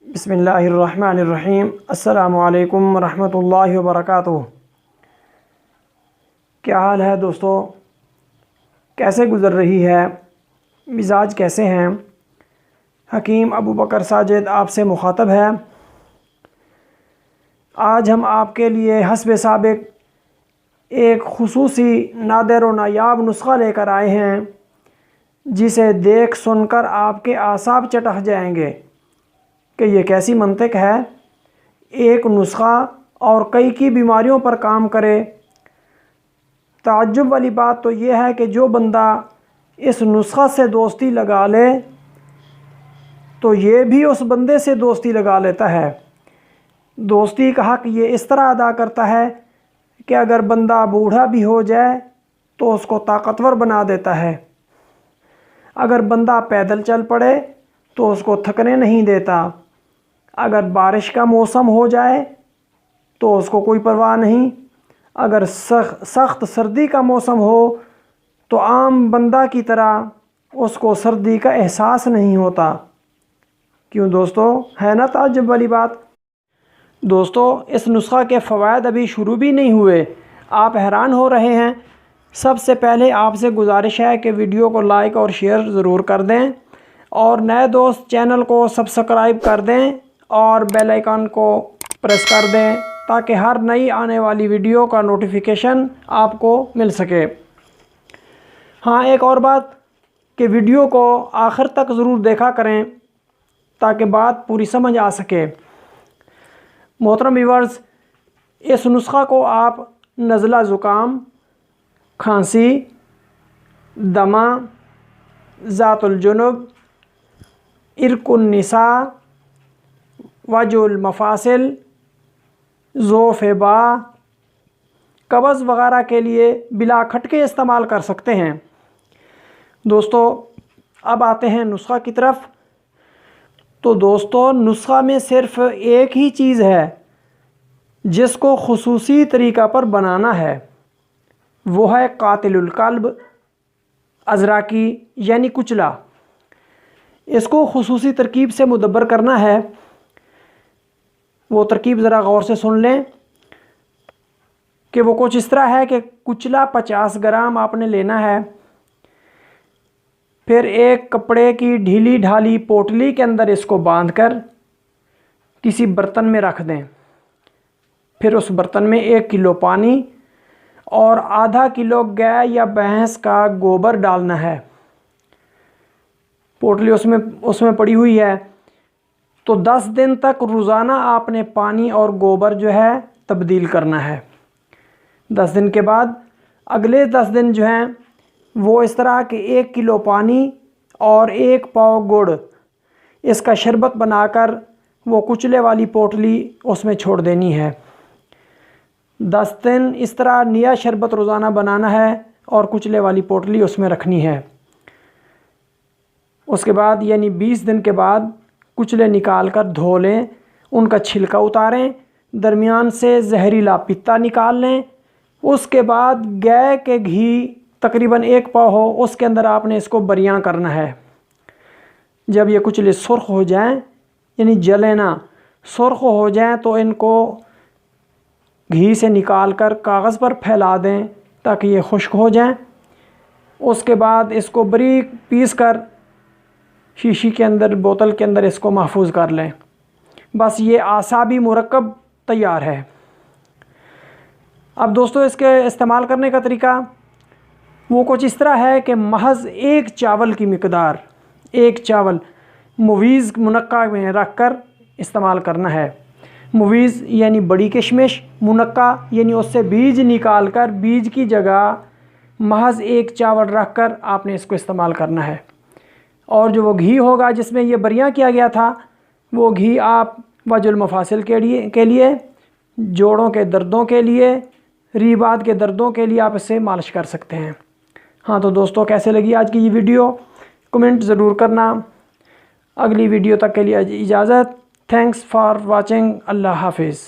بسم اللہ الرحمن الرحیم۔ السلام علیکم ورحمۃ اللہ وبرکاتہ۔ کیا حال ہے دوستو؟ کیسے گزر رہی ہے؟ مزاج کیسے ہیں؟ حکیم ابو بکر ساجد آپ سے مخاطب ہے۔ آج ہم آپ کے لیے حسب سابق ایک خصوصی نادر و نایاب نسخہ لے کر آئے ہیں جسے دیکھ سن کر آپ کے اعصاب چٹک جائیں گے کہ یہ کیسی منطق ہے، ایک نسخہ اور کئی کی بیماریوں پر کام کرے۔ تعجب والی بات تو یہ ہے کہ جو بندہ اس نسخہ سے دوستی لگا لے تو یہ بھی اس بندے سے دوستی لگا لیتا ہے۔ دوستی کا حق یہ اس طرح ادا کرتا ہے کہ اگر بندہ بوڑھا بھی ہو جائے تو اس کو طاقتور بنا دیتا ہے، اگر بندہ پیدل چل پڑے تو اس کو تھکنے نہیں دیتا، اگر بارش کا موسم ہو جائے تو اس کو کوئی پرواہ نہیں، اگر سخت سردی کا موسم ہو تو عام بندہ کی طرح اس کو سردی کا احساس نہیں ہوتا۔ کیوں دوستو؟ ہے نا تعجب والی بات؟ دوستو، اس نسخہ کے فوائد ابھی شروع بھی نہیں ہوئے، آپ حیران ہو رہے ہیں۔ سب سے پہلے آپ سے گزارش ہے کہ ویڈیو کو لائک اور شیئر ضرور کر دیں، اور نئے دوست چینل کو سبسکرائب کر دیں اور بیل آئیکن کو پریس کر دیں تاکہ ہر نئی آنے والی ویڈیو کا نوٹیفیکیشن آپ کو مل سکے۔ ہاں، ایک اور بات کہ ویڈیو کو آخر تک ضرور دیکھا کریں تاکہ بات پوری سمجھ آ سکے۔ محترم ویورز، اس نسخہ کو آپ نزلہ زکام، کھانسی، دمہ، ذات الجنب، عرق النساء، وجع المفاصل، ضعف با، قبض وغیرہ کے لیے بلا کھٹکے استعمال کر سکتے ہیں۔ دوستو، اب آتے ہیں نسخہ کی طرف۔ تو دوستو، نسخہ میں صرف ایک ہی چیز ہے جس کو خصوصی طریقہ پر بنانا ہے، وہ ہے قاتل القلب، ازراکی یعنی کچلا۔ اس کو خصوصی ترکیب سے مدبر کرنا ہے۔ وہ ترکیب ذرا غور سے سن لیں کہ وہ کچھ اس طرح ہے کہ کچلا 50 گرام آپ نے لینا ہے، پھر ایک کپڑے کی ڈھیلی ڈھالی پوٹلی کے اندر اس کو باندھ کر کسی برتن میں رکھ دیں، پھر اس برتن میں 1 کلو پانی اور آدھا کلو گائے یا بھینس کا گوبر ڈالنا ہے۔ پوٹلی اس میں پڑی ہوئی ہے تو 10 دن تک روزانہ آپ نے پانی اور گوبر جو ہے تبدیل کرنا ہے۔ 10 دن کے بعد اگلے 10 دن جو ہیں وہ اس طرح کہ 1 کلو پانی اور 1 پاؤ گڑ، اس کا شربت بنا کر وہ کچلے والی پوٹلی اس میں چھوڑ دینی ہے۔ 10 دن اس طرح نیا شربت روزانہ بنانا ہے اور کچلے والی پوٹلی اس میں رکھنی ہے۔ اس کے بعد یعنی 20 دن کے بعد کچلے نکال کر دھو لیں، ان کا چھلکا اتاریں، درمیان سے زہریلا پتا نکال لیں۔ اس کے بعد گائے کے گھی تقریباً 1 پاؤ ہو، اس کے اندر آپ نے اس کو بریاں کرنا ہے۔ جب یہ کچلے سرخ ہو جائیں، یعنی جلیں نہ، سرخ ہو جائیں تو ان کو گھی سے نکال کر کاغذ پر پھیلا دیں تاکہ یہ خشک ہو جائیں۔ اس کے بعد اس کو باریک پیس کر شیشی کے اندر، بوتل کے اندر اس کو محفوظ کر لیں۔ بس یہ اعصابی مرکب تیار ہے۔ اب دوستو، اس کے استعمال کرنے کا طریقہ وہ کچھ اس طرح ہے کہ محض 1 چاول کی مقدار، 1 چاول مویز منقع میں رکھ کر استعمال کرنا ہے۔ مویز یعنی بڑی کشمش، منقع یعنی اس سے بیج نکال کر بیج کی جگہ محض 1 چاول رکھ کر آپ نے اس کو استعمال کرنا ہے۔ اور جو وہ گھی ہوگا جس میں یہ بریاں کیا گیا تھا، وہ گھی آپ وجع المفاصل کے لیے، جوڑوں کے دردوں کے لیے، ری بعد کے دردوں کے لیے آپ اس سے مالش کر سکتے ہیں۔ ہاں تو دوستو، کیسے لگی آج کی یہ ویڈیو؟ کمنٹ ضرور کرنا۔ اگلی ویڈیو تک کے لیے اجازت۔ Thanks for watching. اللہ حافظ۔